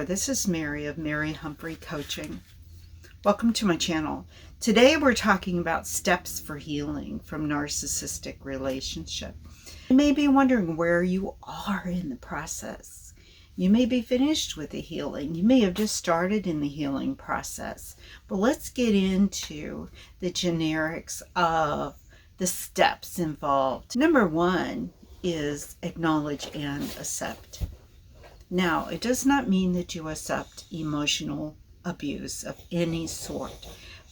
there, this is Mary of Mary Humphrey Coaching. Welcome to my channel. Today we're talking about steps for healing from narcissistic relationship. You may be wondering where you are in the process. You may be finished with the healing. You may have just started in the healing process. But let's get into the generics of the steps involved. Number one is acknowledge and accept. Now, it does not mean that you accept emotional abuse of any sort,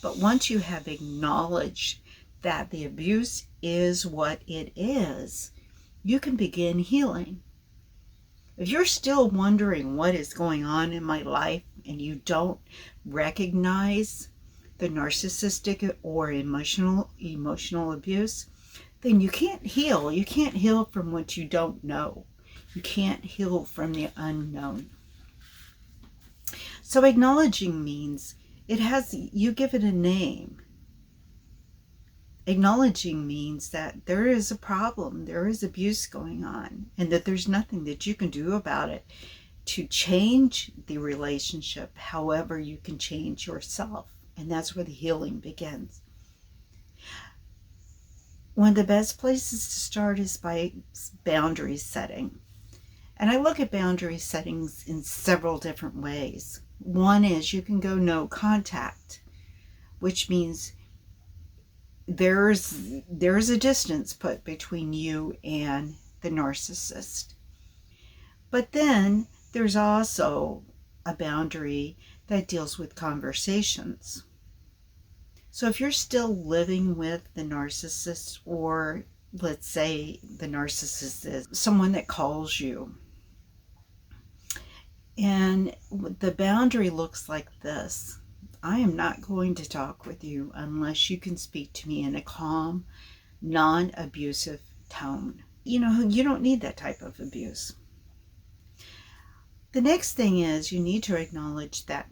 but once you have acknowledged that the abuse is what it is, you can begin healing. If you're still wondering what is going on in my life and you don't recognize the narcissistic or emotional abuse, then you can't heal. You can't heal from what you don't know. You can't heal from the unknown. So acknowledging means you give it a name. Acknowledging means that there is a problem, there is abuse going on, and that there's nothing that you can do about it to change the relationship. However, you can change yourself, and that's where the healing begins. One of the best places to start is by boundary setting. And I look at boundary settings in several different ways. One is you can go no contact, which means there's a distance put between you and the narcissist. But then there's also a boundary that deals with conversations. So if you're still living with the narcissist, or let's say the narcissist is someone that calls you, and the boundary looks like this: I am not going to talk with you unless you can speak to me in a calm, non-abusive tone. You don't need that type of abuse. The next thing is you need to acknowledge that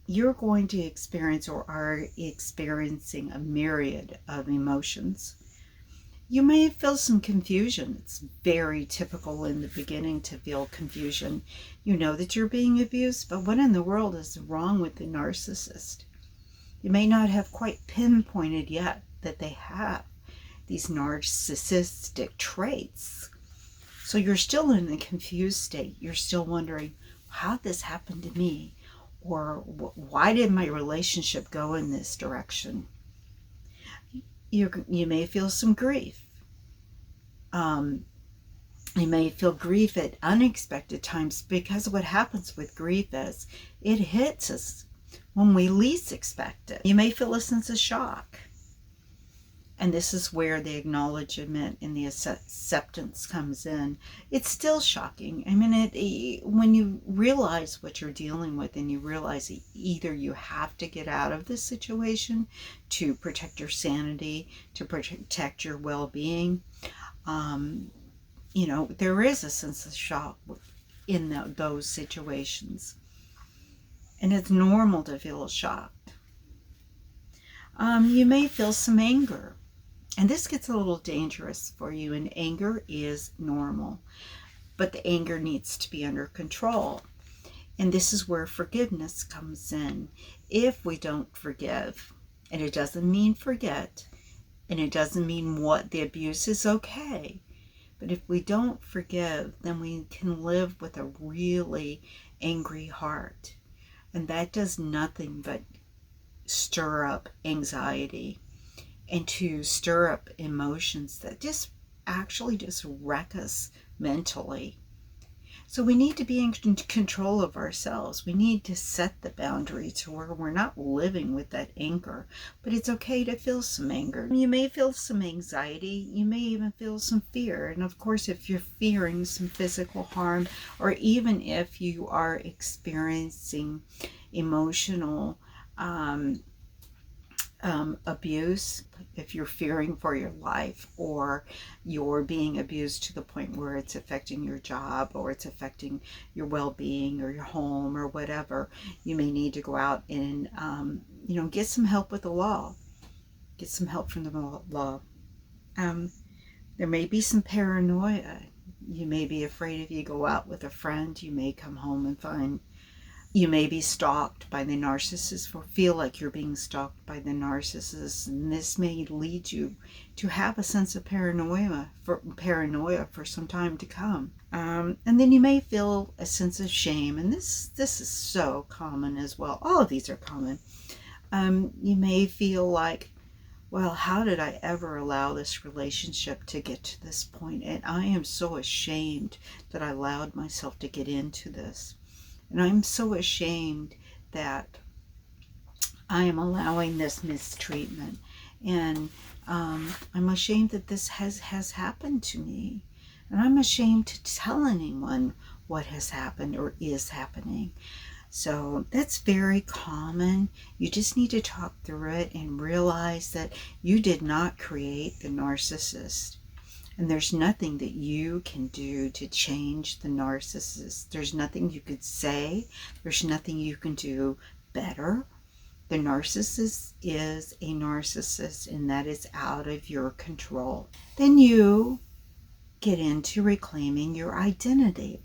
you're going to experience or are experiencing a myriad of emotions. You may feel some confusion. It's very typical in the beginning to feel confusion. You know that you're being abused, but what in the world is wrong with the narcissist? You may not have quite pinpointed yet that they have these narcissistic traits. So you're still in a confused state. You're still wondering, how did this happen to me? Or why did my relationship go in this direction? You may feel some grief. You may feel grief at unexpected times, because what happens with grief is it hits us when we least expect it. You may feel a sense of shock. And this is where the acknowledgement and the acceptance comes in. It's still shocking. I mean, when you realize what you're dealing with and you realize either you have to get out of this situation to protect your sanity, to protect your well-being, there is a sense of shock in those situations. And it's normal to feel shocked. You may feel some anger. And this gets a little dangerous for you, and anger is normal. But the anger needs to be under control. And this is where forgiveness comes in. If we don't forgive, and it doesn't mean forget, and it doesn't mean what the abuse is okay, but if we don't forgive, then we can live with a really angry heart. And that does nothing but stir up anxiety and to stir up emotions that just wreck us mentally. So we need to be in control of ourselves. We need to set the boundary to where we're not living with that anger. But it's okay to feel some anger. You may feel some anxiety. You may even feel some fear. And of course, if you're fearing some physical harm, or even if you are experiencing emotional abuse, if you're fearing for your life, or you're being abused to the point where it's affecting your job, or it's affecting your well-being or your home or whatever, you may need to go out and get some help with the law. Get some help from the law. There may be some paranoia. You may be afraid if you go out with a friend, you may come home and find You may be stalked by the narcissist or feel like you're being stalked by the narcissist, and this may lead you to have a sense of paranoia for some time to come. And then you may feel a sense of shame, and this is so common as well. All of these are common. You may feel like, well, how did I ever allow this relationship to get to this point? And I am so ashamed that I allowed myself to get into this. And I'm so ashamed that I am allowing this mistreatment. And I'm ashamed that this has happened to me. And I'm ashamed to tell anyone what has happened or is happening. So that's very common. You just need to talk through it and realize that you did not create the narcissist. And there's nothing that you can do to change the narcissist. There's nothing you could say. There's nothing you can do better. The narcissist is a narcissist, and that is out of your control. Then you get into reclaiming your identity.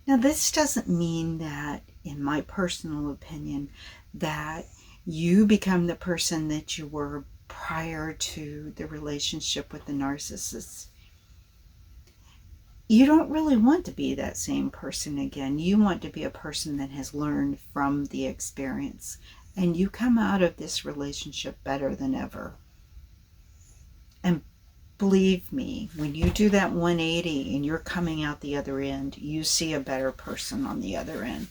Now, this doesn't mean that, in my personal opinion, that you become the person that you were prior to the relationship with the narcissist. You don't really want to be that same person again. You want to be a person that has learned from the experience, and you come out of this relationship better than ever. And believe me, when you do that 180 and you're coming out the other end, you see a better person on the other end.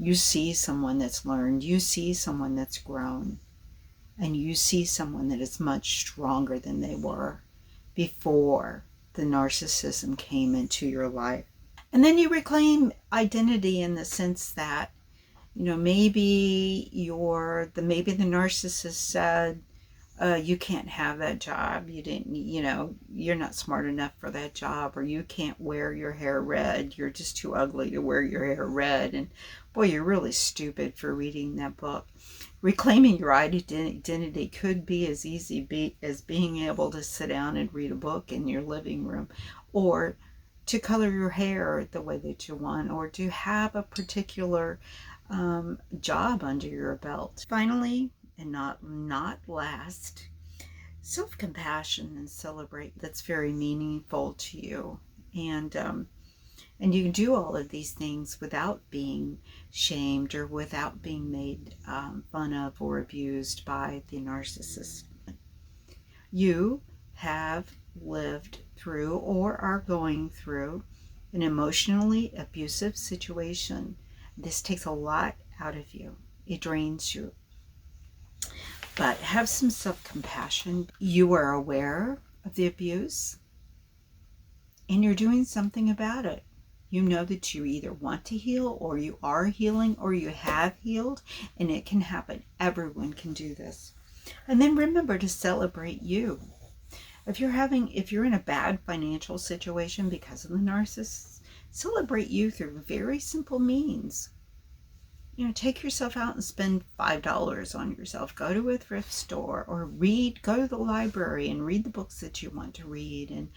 You see someone that's learned. You see someone that's grown. And you see someone that is much stronger than they were before the narcissism came into your life. And then you reclaim identity in the sense that, maybe the narcissist said, you can't have that job. You're not smart enough for that job, or you can't wear your hair red. You're just too ugly to wear your hair red. And boy, you're really stupid for reading that book. Reclaiming your identity could be as easy as being able to sit down and read a book in your living room, or to color your hair the way that you want, or to have a particular job under your belt. Finally, and not last, self-compassion and celebrate. That's very meaningful to you. And you can do all of these things without being shamed or without being made fun of or abused by the narcissist. You have lived through or are going through an emotionally abusive situation. This takes a lot out of you. It drains you. But have some self-compassion. You are aware of the abuse, and you're doing something about it. You know that you either want to heal, or you are healing, or you have healed, and it can happen. Everyone can do this. And then remember to celebrate you. If you're in a bad financial situation because of the narcissist, celebrate you through very simple means. Take yourself out and spend $5 on yourself. Go to a thrift store, or go to the library and read the books that you want to read, and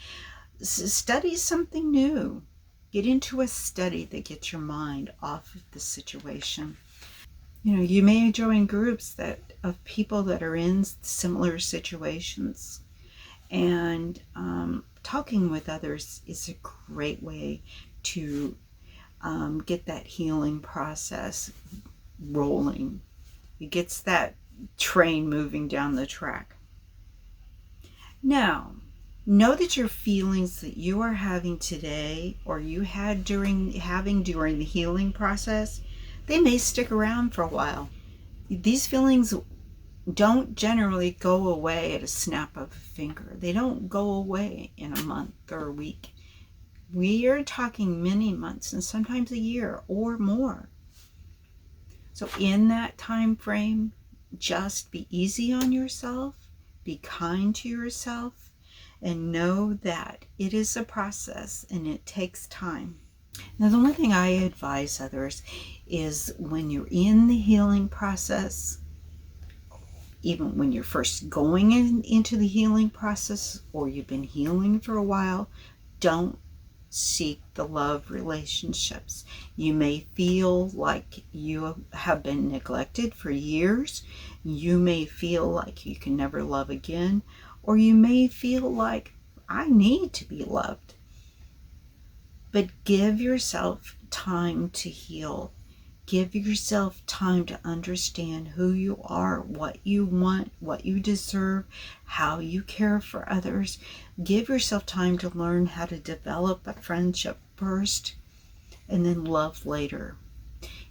study something new. Get into a study that gets your mind off of the situation. You may join groups of people that are in similar situations, and talking with others is a great way to get that healing process rolling. It gets that train moving down the track. Now, know that your feelings that you are having today, or you had during the healing process, they may stick around for a while. These feelings don't generally go away at a snap of a finger. They don't go away in a month or a week. We are talking many months and sometimes a year or more. So in that time frame, just be easy on yourself, be kind to yourself, and know that it is a process and it takes time. Now, the one thing I advise others is, when you're in the healing process, even when you're first going into the healing process, or you've been healing for a while, don't seek the love relationships. You may feel like you have been neglected for years. You may feel like you can never love again, or you may feel like I need to be loved. But give yourself time to heal. Give yourself time to understand who you are, what you want, what you deserve, how you care for others. Give yourself time to learn how to develop a friendship first and then love later.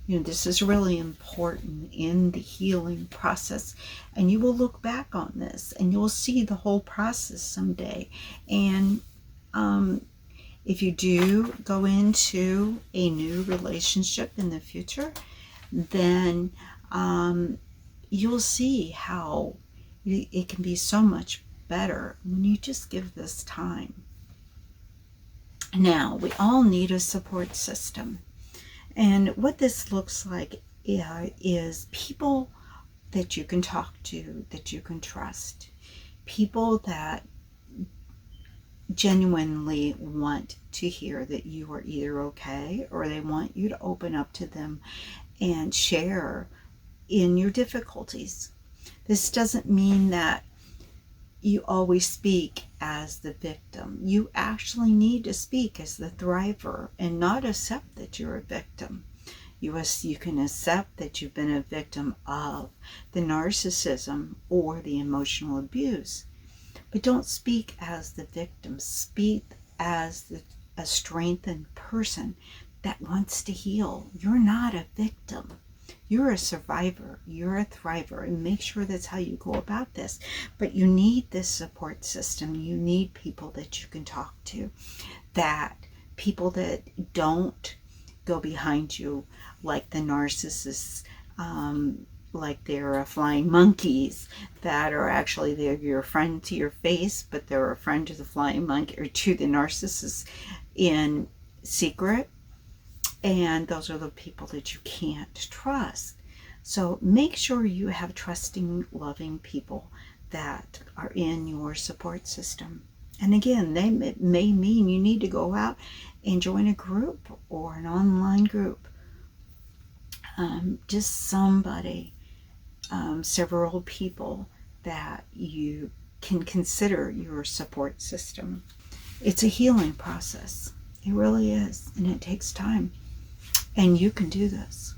This is really important in the healing process. And you will look back on this and you will see the whole process someday. And if you do go into a new relationship in the future, then you'll see how it can be so much better when you just give this time. Now, we all need a support system. And what this looks like is people that you can talk to, that you can trust. People that genuinely want to hear that you are either okay, or they want you to open up to them and share in your difficulties. This doesn't mean that you always speak as the victim. You actually need to speak as the thriver and not accept that you're a victim. You can accept that you've been a victim of the narcissism or the emotional abuse. But don't speak as the victim. Speak as a strengthened person that wants to heal. You're not a victim. You're a survivor. You're a thriver. And make sure that's how you go about this. But you need this support system. You need people that you can talk to. People that don't go behind you like the narcissists, like they're flying monkeys, that are actually they're your friend to your face, but they're a friend to the flying monkey, or to the narcissist in secret. And those are the people that you can't trust. So make sure you have trusting, loving people that are in your support system. And again, it may mean you need to go out and join a group or an online group. Just somebody, several people that you can consider your support system. It's a healing process. It really is. And it takes time. And you can do this.